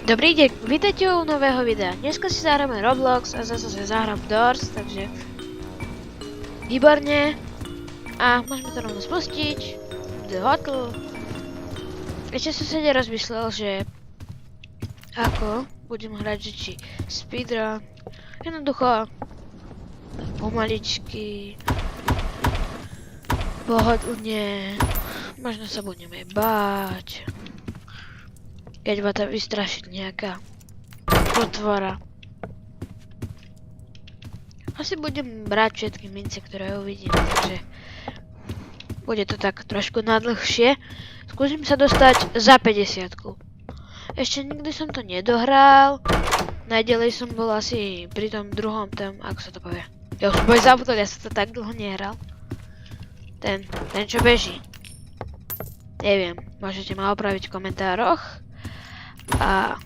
Dobrý deň, vítajte u nového videa. Dneska si zahráme Roblox a zase si zahrám Doors, takže výborne. A môžeme to rovno spustiť. The Hotel. Ešte som sa nerozmyslel, že ako budem hrať, že či speedrun. Jednoducho pomaličky, pohodlne, možno sa budeme báť, keď ma tam vystrašiť nejaká potvora. Asi budem brať všetky mince, ktoré uvidím, takže bude to tak trošku nadlhšie. Skúsim sa dostať za 50-ku. Ešte nikdy som to nedohral. Najďalej som bol asi pri tom druhom tam, ako sa to povie. Ja už som boj zabudol, ja som to tak dlho nehral. Ten čo beží. Neviem, môžete ma opraviť v komentároch. A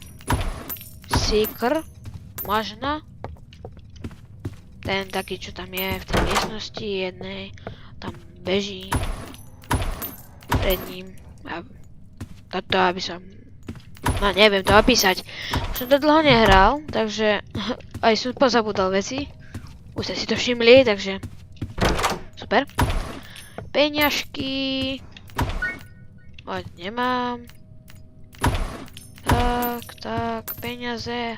Seeker, možno. Ten taký, čo tam je v tej miestnosti jednej, tam beží pred ním. A toto, aby som, no neviem to opísať. Už som to dlho nehral, takže aj som pozabudol veci. Už ste si to všimli, takže super. Peňažky. Oj, nemám. Tak, peniaze.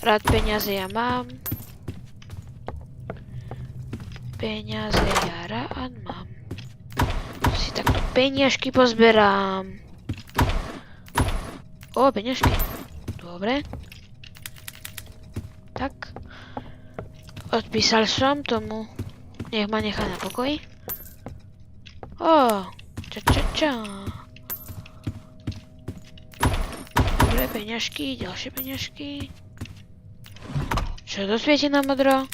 Rád peniaze ja mám. Peniaze ja rád mám. Si takto peniažky pozberám. O, peniažky. Dobre. Tak. Odpísal som tomu. Nech ma nechá na pokoji. O, ča. Dobre, peňažky, ďalšie peňažky. Čo to svieti na modro?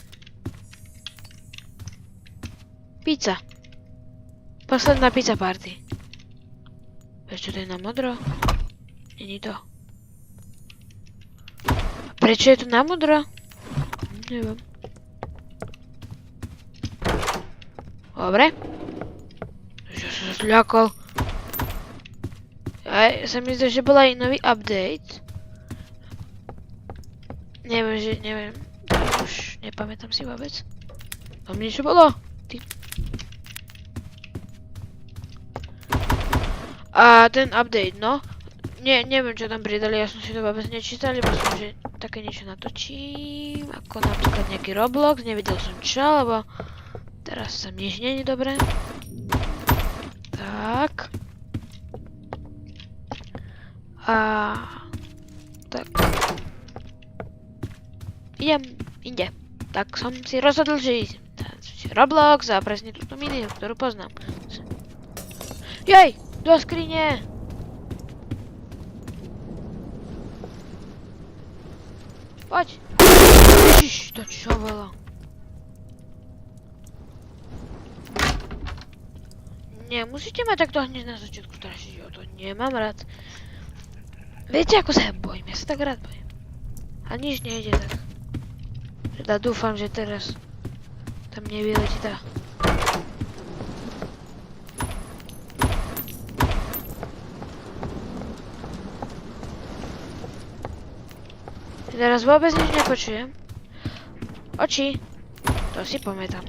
Pizza. Posledná pizza party. Prečo to je na modro? Není to. Prečo je to na modro? Neviem. Dobre. Že som sa zľakol. Aj sa mi zdá, že bol aj nový update. Neviem. Už nepamätám si vôbec. Tam niečo bolo? Ty. A ten update, no. Neviem, čo tam pridali, ja som si to vôbec nečítal, iba som, že také niečo natočím. Ako napríklad nejaký Roblox, nevidel som čo, lebo teraz sa nič nie je dobré. Tak. A tak. Idem inde. Tak som si rozhodol, že idem Roblox a presne túto mini, ktorú poznám. Jej! Do skrine! Poď! Ježiš, to čo bolo? Nemusíte ma takto hneď na začiatku strašiť, ja to nemám rád. Viete, ako sa ja bojím? Ja sa tak rád bojím. A nič nejde tak. Teda dúfam, že teraz tam nevyletí tá. Teraz vôbec nič nepočujem. Oči. To si pamätám.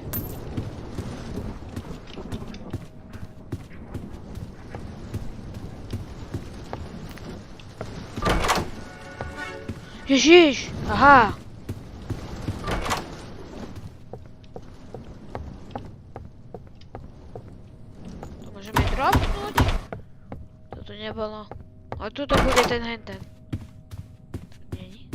Ježiš! Aha! To môžeme dropnúť? Toto nebolo. A tuto bude ten henten. Není.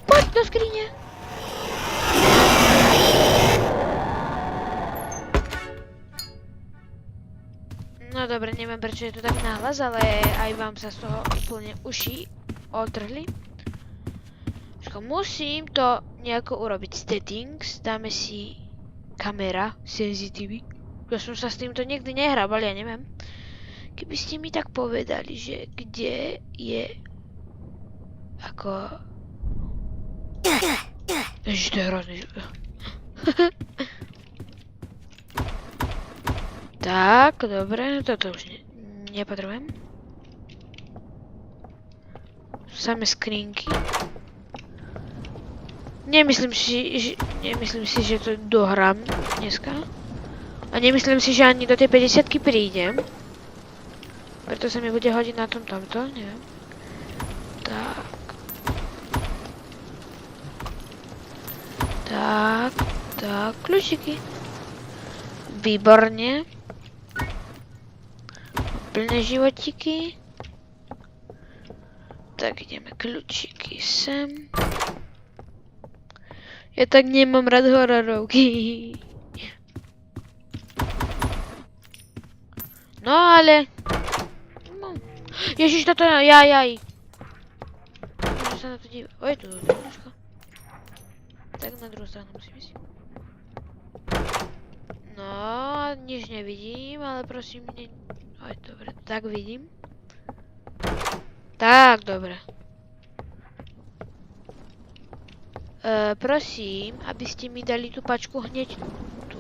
Poď do skrine! No dobre, neviem prečo je to tak nahlas, ale aj vám sa z toho úplne uši otrhli. Musím to nejako urobiť. Settings, dáme si kamera, sensitivity. Ja som sa s týmto nikdy nehral, ale ja neviem. Keby ste mi tak povedali, že kde je ako... Ježiš, to je hrozný. Tak, dobre, toto už nepotrebujem. Same skrinky. Nemyslím si, že to dohrám dneska. A nemyslím si, že ani do tej 50-ky prídem. Preto sa mi bude hodiť na tomto, neviem. Tak. Tak, kľúčiky. Výborne. Plné životíky. Tak ideme kľúčiky sem. Ja tak nemám rád hororovky. No ale... No. Ježiš, toto jaj. Môžem sa na to dívať. Oj, tu. Tak na druhú stranu musím ísť. No, nič nevidím, ale prosím, Oj, dobre, tak vidím. Tak, dobre. Prosím, aby ste mi dali tú pačku hneď tu.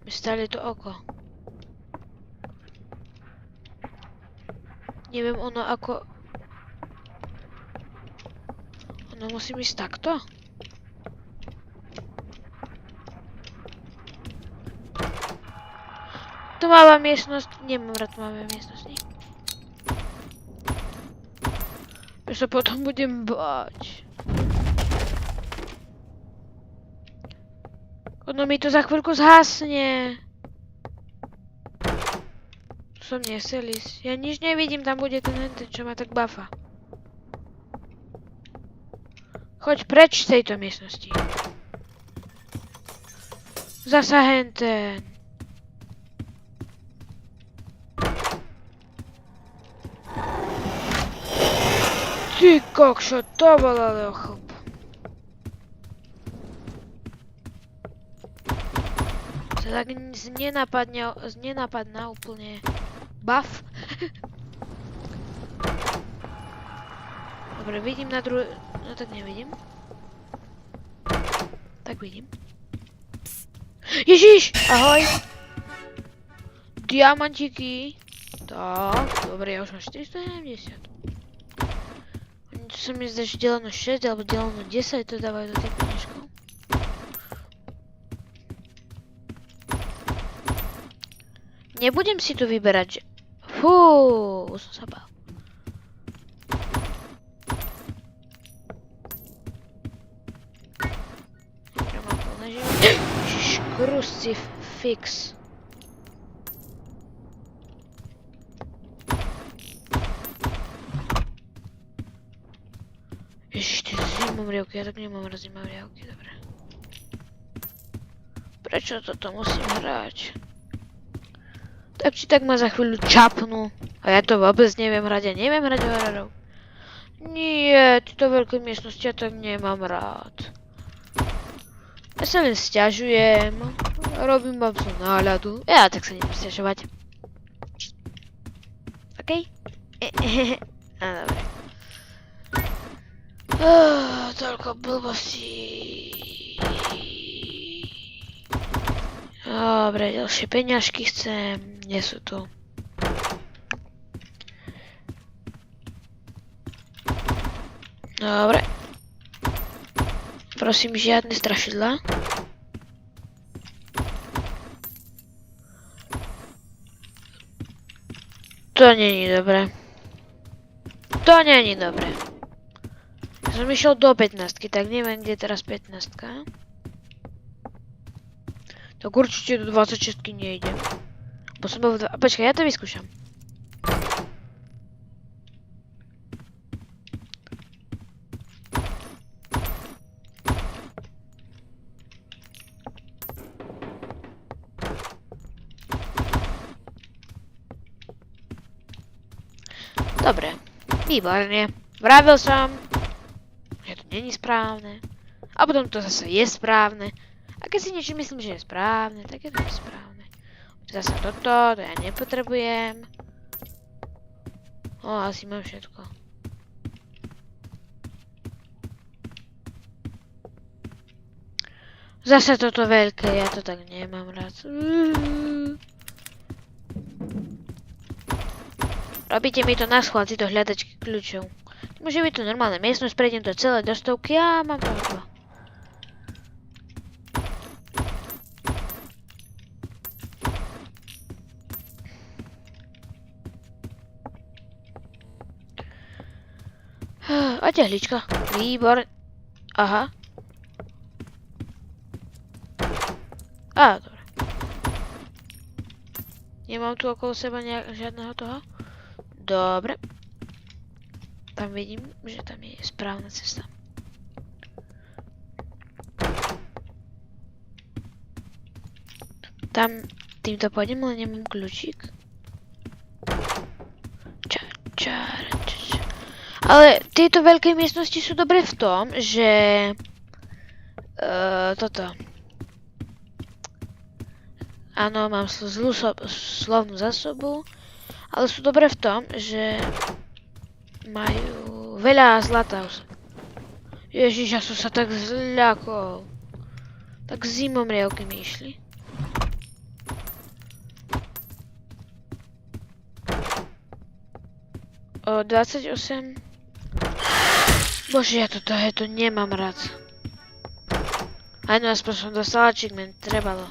Stále to oko. Neviem, ono ako... Ono musím ísť takto? Tmavá miestnosť. Nemám rád tmavé miestnosti. Ja sa potom budem báť. Ono mi to za chvíľku zhasne. Tu som nechcel ísť. Ja nič nevidím, tam bude ten, čo ma tak bafa. Choď preč z tejto miestnosti. Zasa henten. Ty kokšo, to bol ale ochlp. Sa tak nenapadná úplne buff. Dobre, vidím na druhé... No tak nevidím. Tak vidím. Ježiš! Ahoj! Diamantíky. Tak, dobre, ja už mám 470. Tu sa mi zdá, že deleno 6 alebo deleno 10 to dávajú do tých penižkov. Nebudem si tu vyberať, že... Fú, už som sa bál. Dobre, mám plné životy. Ježiš, krucifix. Ježiš, ty zimomriavky, ja tak nemám rád zimomriavky, dobre. Prečo toto musím hrať? Tak či tak ma za chvíľu čapnú. A ja to vôbec neviem hrať, ja neviem hrať hororov. Nie, tieto veľké miestnosti ja tak nemám rád. Ja sa len sťažujem. Robím vám som náľadu. Ja tak sa nebudem sťažovať. OK? No dobre. Toľko blbostí. Dobre, ďalšie peňažky chcem. Nie sú tu. Dobre. Prosím, žiadne strašidlá. To není dobré. To není dobré. Som išiel do 15, tak neviem, kde je teraz 15. Tak určite do 26 nejdem. Bo som bol v 2... Počkaj, ja to vyskúšam. Dobre, výborne. Vravil som, že to není správne. A potom to zase je správne. A keď si niečo myslím, že je správne, tak je to nesprávne. Zase toto, to ja nepotrebujem. O, asi mám všetko. Zase toto veľké, ja to tak nemám rád. Robíte mi to na schvál, to hľadačky kľúčov. Môže byť to normálna miestnosť, prejdem to celé do stovky a mám to hotovo. Oťahlička. Výbor. Aha. Á, dobre. Nemám tu okolo seba žiadneho toho? Dobre. Tam vidím, že tam je správna cesta. Tam týmto pôjdem, ale nemám kľúčik. Ale tieto veľké miestnosti sú dobré v tom, že toto. Áno, mám zlú slovnú zásobu, ale sú dobré v tom, že majú veľa zlata. Ježiš, ja som sa tak zľakol. Tak zimomrievky mi išli. O 28. Bože, ja to nemám rád. Aj no, aspoň som dostal achievement, trebalo.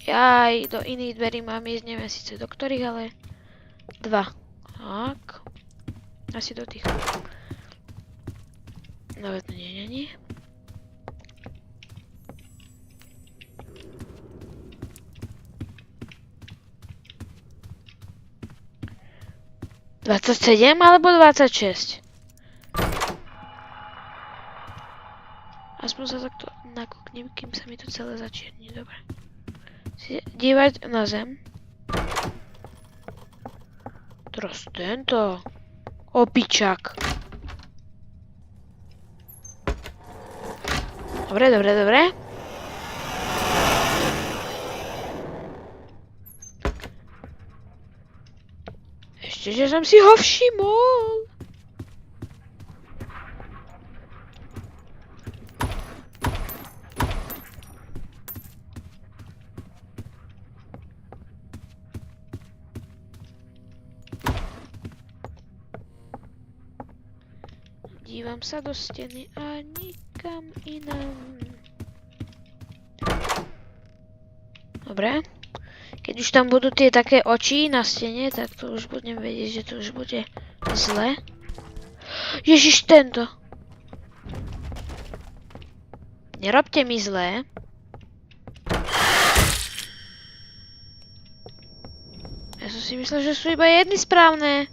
Jaj, do iných dverí mám ísť, neviem síce do ktorých, ale 2. Tak. Asi do tých. No veď nie. $27 alebo 26? Aspoň sa takto nakúknem, kým sa mi to celé začierni. Dobre. Dívať na zem. Teraz tento. Opičak. Dobre. Ešte, že som si ho všimol. Dívam sa do steny a nikam inam. Dobre. Keď už tam budú tie také oči na stene, tak to už budem vedieť, že to už bude zle. Ježiš, tento. Nerobte mi zlé. Ja som si myslel, že sú iba jedny správne.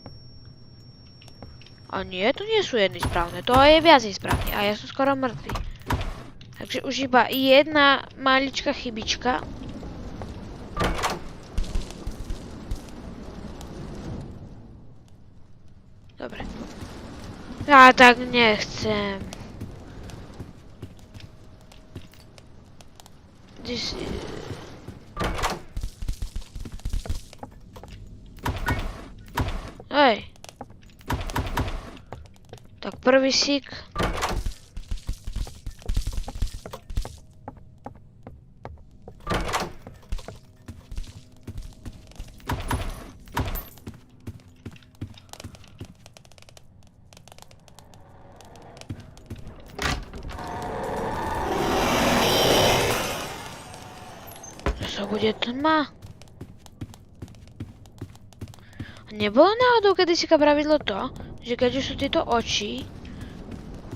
A nie, to nie sú jedny správne, to je viac nesprávne a ja som skoro mŕtvy. Takže už iba jedna maličká chybička. Dobre. Ja tak nechcem. Hej. Tak prvý sík. To bude tma. Nebolo náhodou kedysi pravidlo to, že keď už sú tieto oči,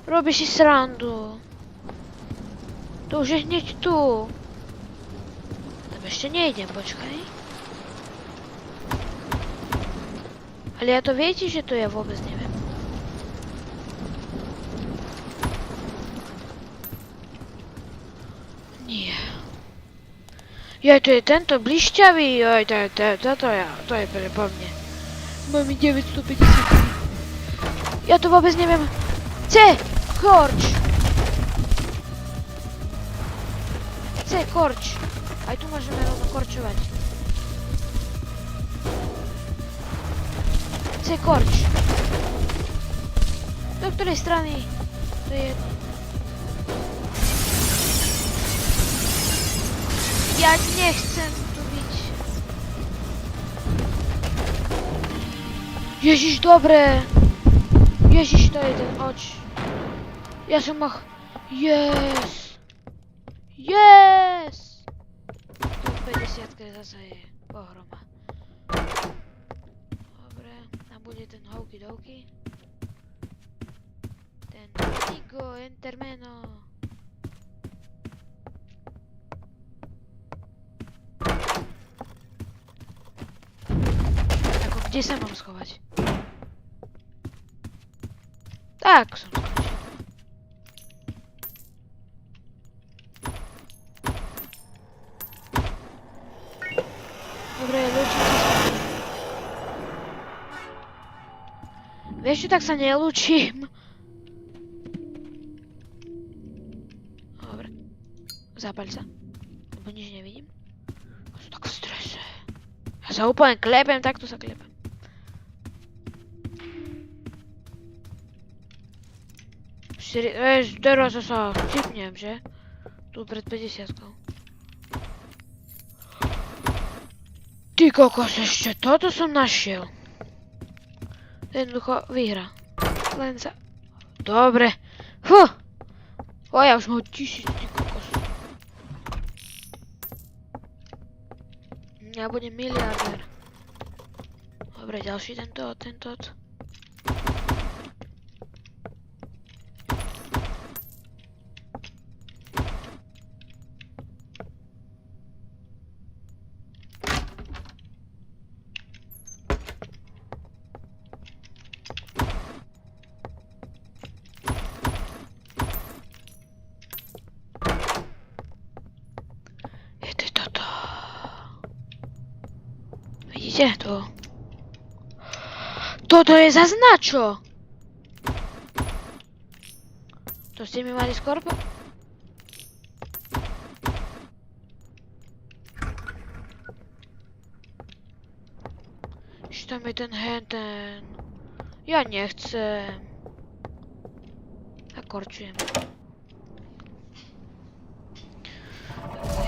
robí si srandu. To už je hneď tu. Tam ešte nejdem, počkaj. Ale ja to viete, že to ja vôbec neviem. Nie. Jaj, to je tento blišťavý, joj, to je po mne. Mám 950. Ja to vôbec neviem. C, korč. C, korč. Aj tu môžeme rovno korčovať. C, korč. Do ktorej strany? To je jedno. Ja nechcem tu byť. Ježiš, dobre. Ježiš, to je ten oč. Ja som mach... Yes. Yes. Tu 50 zase je pohroma. Dobre, tam bude ten hokey dokey. Ten Nigo Entermeno. Ako, kde sa mám schovať? Tak som skončil. Dobre, lúčim sa s vami. Vieš čo, tak sa nelúčim. Dobre. Zapaľ sa. Lebo nič nevidím. Ja som tak v strese. Ja sa úplne klepem, takto sa klepem. Teraz sa cipnem, že? Tu pred 50-kou. Ty kokos, ešte toto som našiel. Jednoducho vyhra. Len sa... Dobre. Fú. O, ja už mám 1000, ty kokos. Ja budem miliardér. Dobre, ďalší tento. Vidíte to? Toto je zas na čo? To ste mi mali skôr Ešte tam je ten henten. Ja nechcem. A korčujem.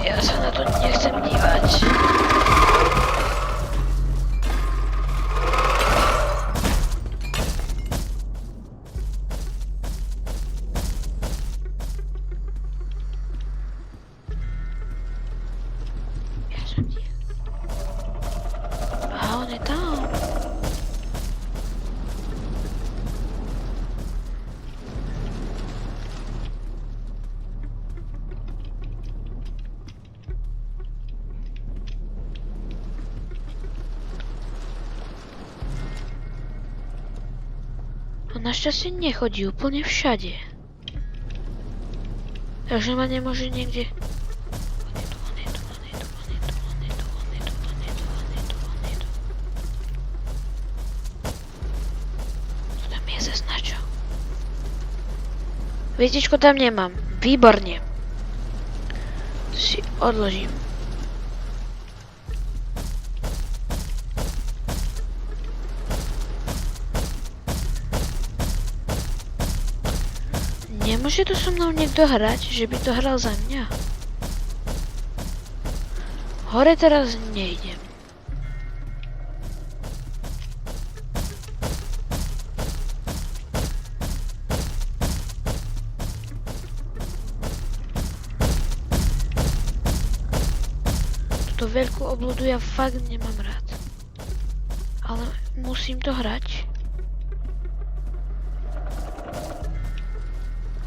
Ja sa na to nechcem dívať. Našťastie nechodí úplne všade. Takže ma nemôže niekde... On je tu. To tam je zas na čo? Vietičko tam nemám. Výborne. To si odložím. Nemôže tu so mnou niekto hrať, že by to hral za mňa? Hore teraz nejdem. Túto veľkú obludu ja fakt nemám rád. Ale musím to hrať.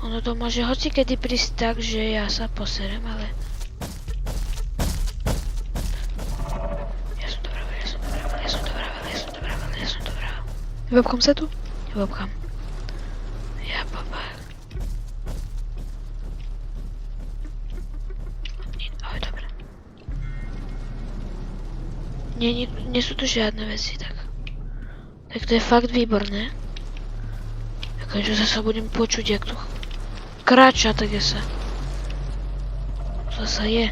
Ono to môže hocikedy prísť tak, že ja sa poserem, ale... Ja som to vravel. Neobchám sa tu? Neobchám. Ja baba. Ahoj, dobre. Nie sú tu žiadne veci, tak... Tak to je fakt výborné. Takže zase budem počuť, jak tu... Kráča, tak je sa. Zasa je.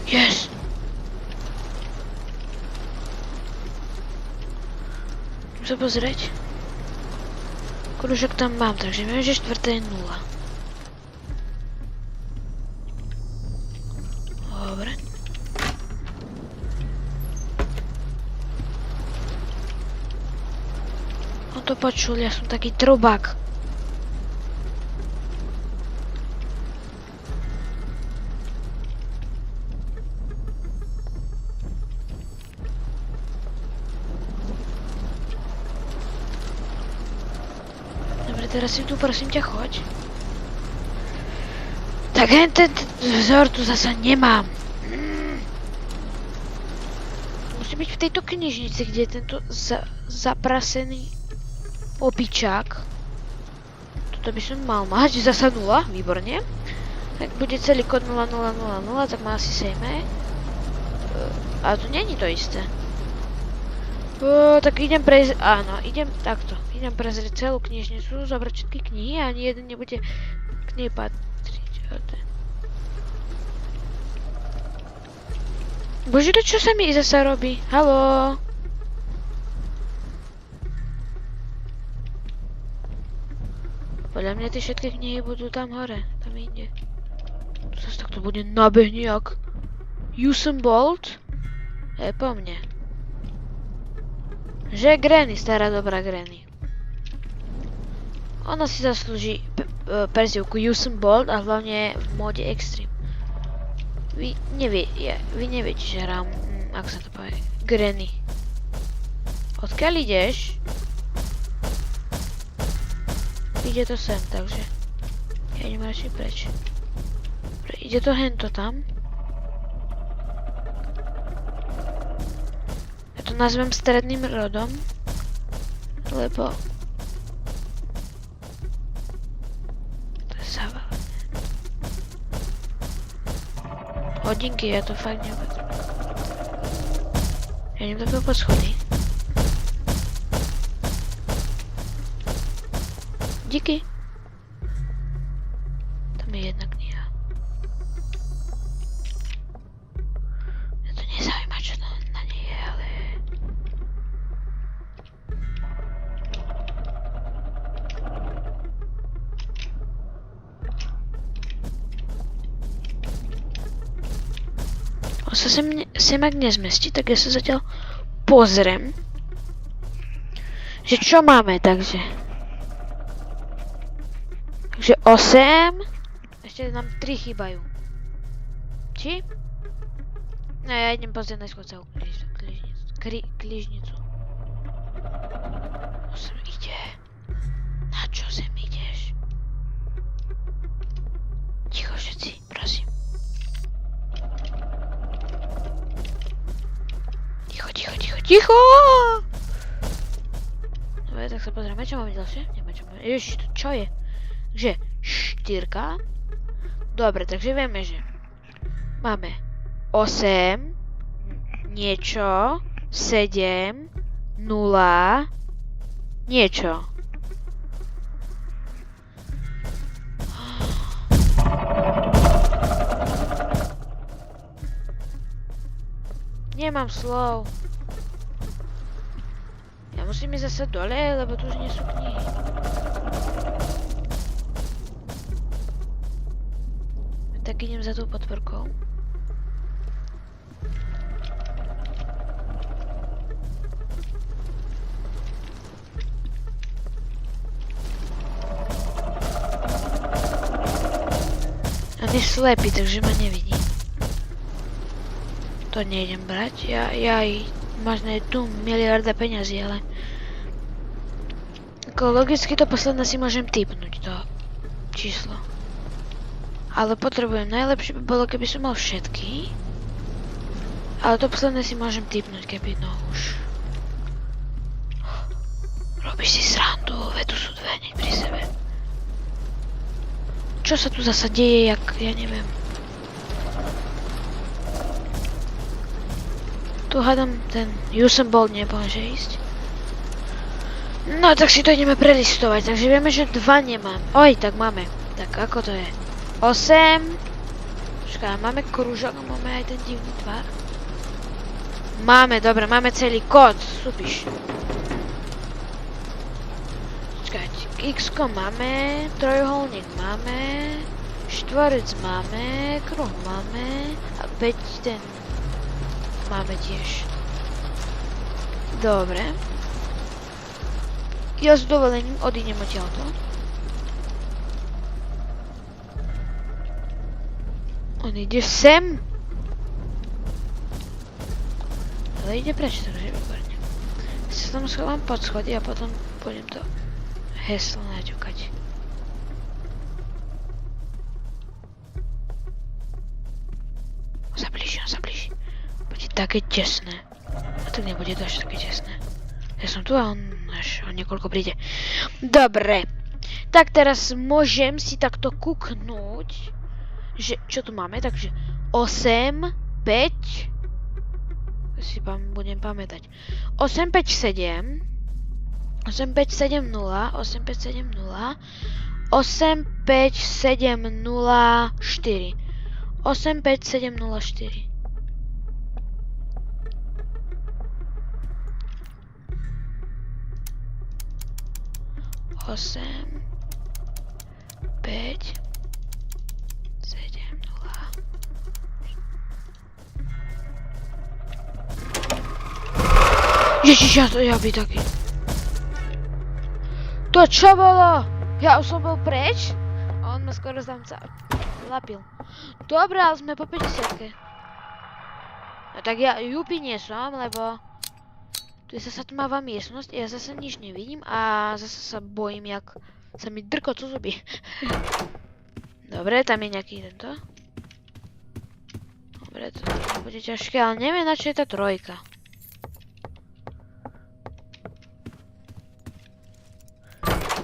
Yes! Chcem sa pozrieť. Kružok tam mám, takže viem, že štvrté je 0. Dobre. On to počul, ja som taký trubák. Dobre, teraz si tu prosím ťa choď. Tak ten vzor tu zasa nemám. Musí byť v tejto knižnici, kde je tento zaprasený opičák. Toto by som mal mať. Zasa 0, výborne. Tak bude celý kód 0000, tak ma asi sejme. Ale to není to isté. Tak idem prejsť, áno, idem takto. Idem prezrieť celú knižnicu, zobrať všetky knihy a ani jeden nebude k nej patriť. Bože, to čo sa mi zasa robí? Haló? Podľa mňa tie všetky knihy budú tam hore, tam inde. Tu zase takto bude nabehni jak Usain Bolt. Je po mne. Že Granny, stará dobrá Granny. Ona si zaslúži prezivku Usain Bolt a hlavne v móde Extreme. Vy neviete, že hrám, ako sa to povie, Granny. Odkiaľ ideš? Ide to sem, takže ja idem radšej preč. Ide to hento tam. Ja to nazvem stredným rodom, lebo to je zavalené. Hodinky, ja to fakt nepotrebujem. Ja idem takto po schody. Díky. Tam je jedna kniha. Mňa to nezaujíma, čo na nej je, ale... On sa sem ak nezmestí, tak ja sa zatiaľ pozriem, že čo máme, takže... Takže 8. Ešte nám 3 chýbajú. Či? No ja idem pozrieť najskôr celú knižnicu. 8 ide. Na čo sem ideš? Ticho všetci, prosím. Ticho! Dobre, tak sa pozrieme, čo máme ďalšie? Nemá čo máme. Ježiš, čo je? Takže 4. Dobre, takže vieme, že máme 8, niečo, 7, 0, niečo. Nemám slov. Ja musím ísť zase dole, lebo tu už nie sú knihy. Tak idem za tou podporkou. On je slepý, takže ma nevidí. To nejdem brať. Možno je tu miliarda peňazí, ale... Ako logicky to posledné si môžem tipnúť, to číslo. Ale potrebujem, najlepšie by bolo, keby som mal všetky. Ale to posledné si môžem tipnúť, keby no už. Robíš si srandu, veď tu sú dve hneď pri sebe. Čo sa tu zasa deje, ja neviem. Tu hádam ten Usain Bolt nepomôže ísť. No tak si to ideme prelistovať, takže vieme, že 2 nemám. Oj, tak máme. Tak ako to je? 8, Čakaj, máme kružok a máme aj ten divný tvar? Máme, dobre, máme celý kód, súpiš. Čakajte, X-ko máme, trojuholník máme, štvorec máme, kruh máme a 5 ten máme tiež. Dobre. Ja s dovolením odídem odtiaľto. On ide sem. Ale ide preč, takže výborne. Sa tam schovám pod schody a potom pôjdem to heslo naťukať. On sa blíži. Bude také tesné. A tak nebude to až také tesné. Ja som tu a on až o niekoľko príde. Dobre. Tak teraz môžem si takto kúknúť, že čo tu máme, takže 8, 5 si budem pamätať. 8, 5, 7 8, 5, 7, 0 8, 5, 7, 0 8, 5, 7, 0, 4 8, 5, 7, 0, 4 8, 5, 7, 0. Ježiš, ja by taký. To čo bolo? Ja už som bol preč? A on ma skoro lapil. Dobre, ale sme po 50-ke. No tak ja júpi nie som, lebo tu je zasa tmavá miestnosť, ja zasa nič nevidím a zasa sa bojím, jak sa mi drkocú zuby. Dobre, tam je nejaký tento. Dobre, to bude ťažké, ale neviem, na čo je tá trojka.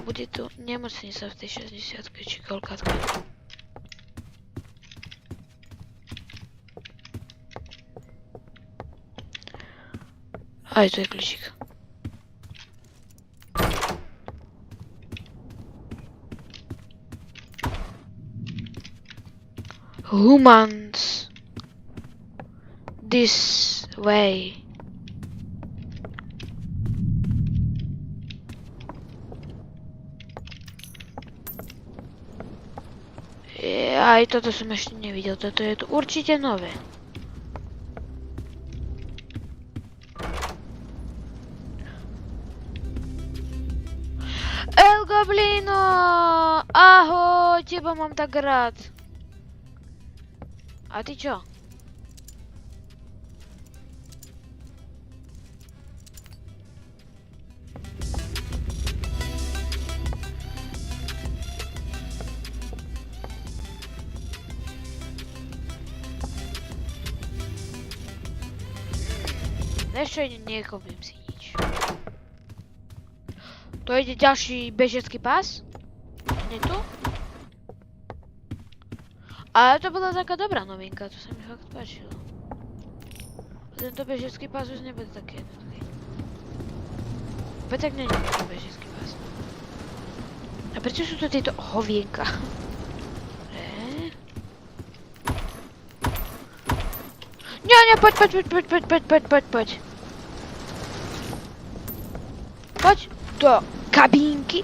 Bude tu nemocnica v tej 60-ke, či koľkátke. Aj tu je kľúčik. Humans. This way. Aj toto som ešte nevidel, toto je tu určite nové. El Goblino! Ahoj, teba mám tak rád. A ty čo? Ešte nekopím si nič. To ide ďalší bežecký pás? Nie tu? Ale to bola taká dobrá novinka, to sa mi fakt páčilo. Tento bežecký pás už nebude taký jednoduchý. Opäť tak není tento bežecký pás. A prečo sú to tieto hovienka? Nie, poď. Poď do kabínky.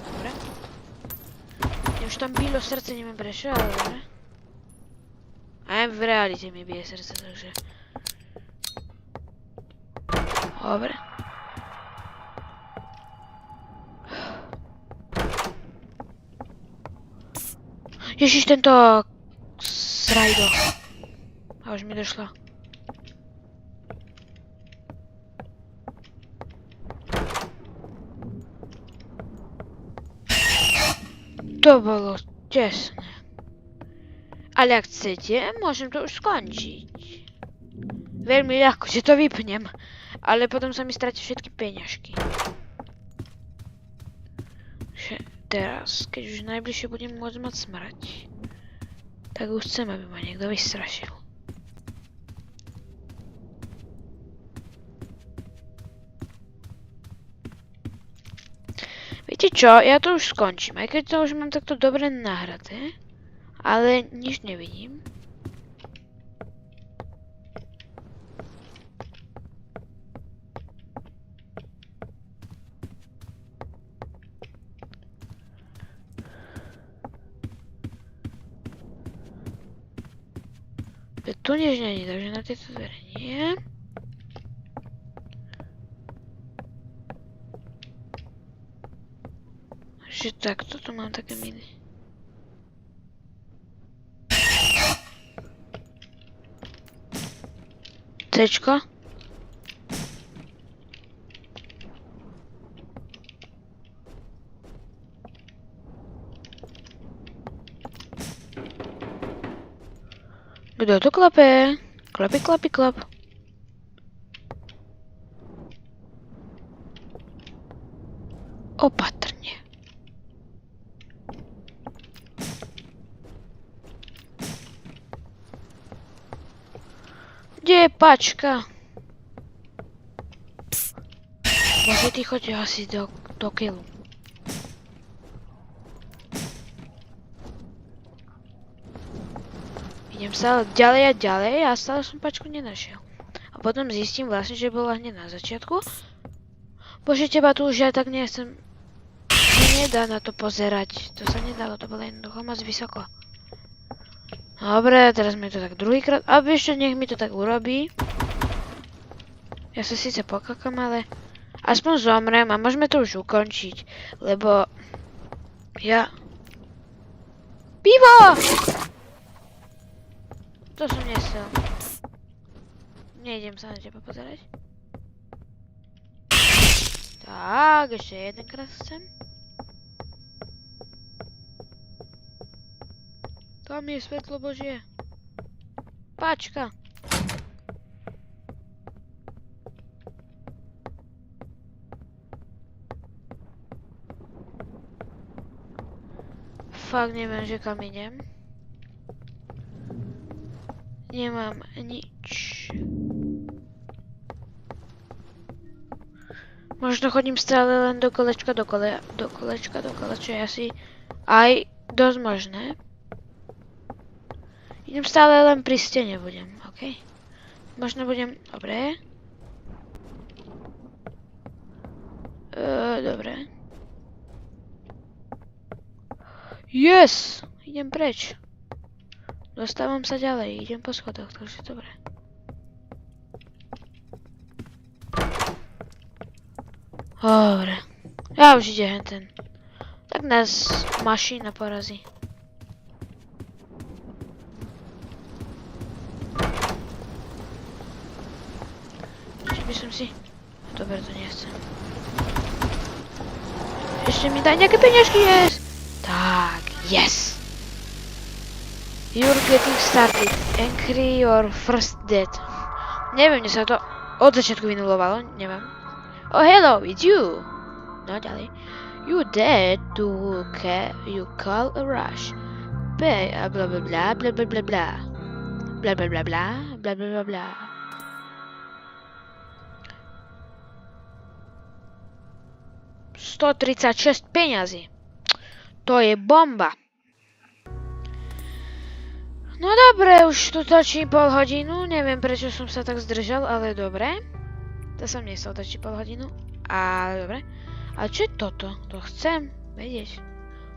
Dobre. Už tam bylo srdce, neviem prečo, ale dobre. Aj v realite mi bije srdce, takže... Dobre. Ježiš, tento srajdo. A už mi došla. To bolo tesné. Ale ak chcete, môžem to už skončiť. Veľmi ľahko, že to vypnem. Ale potom sa mi stratí všetky peňažky. Teraz, keď už najbližšie budem môcť mať smrť, tak už chcem, aby ma niekto vystrašil. Viete čo, ja to už skončím, aj keď to už mám takto dobre nahraté, ale nič nevidím. Tu nič není, takže na tieto dvere nie. Že takto tu mám také miny. Cčko. Kto tu klape? Klapy, klapy, klap. Opatrne. Kde je pačka? Bože, ty choď asi do killu. Idem stále ďalej a ďalej a stále som pačku nenašiel. A potom zistím vlastne, že bola hneď na začiatku. Bože, teba tu už ja tak nechcem. Nedá na to pozerať. To sa nedalo, to bolo jednoducho moc vysoko. Dobre, teraz mi to tak druhýkrát. A vieš čo, nech mi to tak urobí. Ja sa síce pokakam, ale aspoň zomrem a môžeme to už ukončiť. Lebo ja... Pivo! To som nesel. Nejdem sa na teba pozerať. Tak, ešte jedenkrát chcem. Tam je svetlo Božie. Pačka. Fakt neviem, že kam idem. Nemám nič. Možno chodím stále len do kolečka, čo je asi aj dosť možné. Idem stále len pri stene budem, ok? Možno budem... Dobre. Dobre. Yes! Idem preč. Dostávam sa ďalej, idem po schodoch, takže dobre. Dobre. Ja už ide henten. Tak nás mašina porazí. Či by som si... Dobre, to nechcem. Ešte mi daj nejaké peňažky, yes! Tak, yes! You're getting started. Increase your first death. Neviem, kde sa to od začiatku vynulovalo, neviem. Oh, hello, it's you. No, ďalej. You dead to you call a rush. Pay blah blah blah blah blah blah blah. Blah blah blah blah blah blah blah blah. 136 peňazí. To je bomba. No dobre, už tu točím pol hodinu, neviem prečo som sa tak zdržal, ale dobre. To som nechcel točiť pol hodinu, ale dobre. A čo je toto? To chcem vedieť.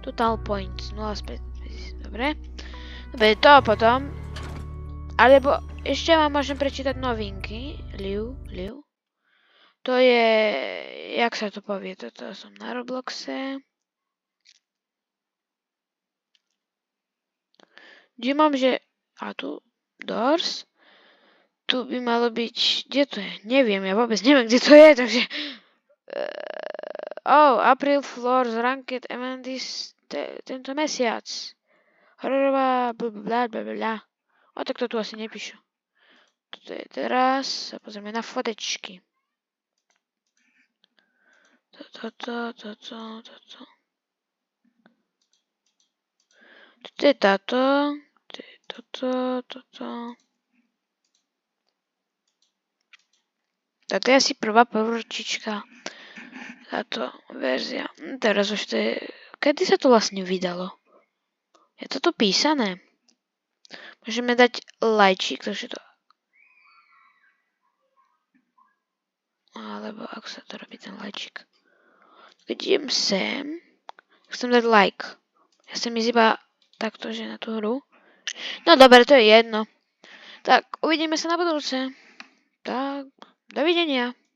Total points, 0,5, dobre. Dobre, to potom. Alebo ešte vám môžem prečítať novinky. Liu. To je, jak sa to povie, toto som na Robloxe. Kde mám, že... A tu... Doors. Tu by malo byť... Kde to je? Neviem, ja vôbec neviem, kde to je, takže... April Floors Ranked Amandis tento mesiac. Hororová blablabla. O, tak to tu asi nepíšu. Toto je teraz. A pozrieme na fotečky. Toto. Toto je táto. Toto. Toto je asi prvá povrčička. táto verzia. Teraz už to je... Kedy sa to vlastne vydalo? Je to tu písané? Môžeme dať lajčík, takže to... Alebo ako sa to robí ten lajčík? Keď idem sem, chcem dať like. Ja chcem ísť iba takto, že na tú hru. No dobre, to je jedno. Tak, uvidíme sa na budúce. Tak, dovidenia.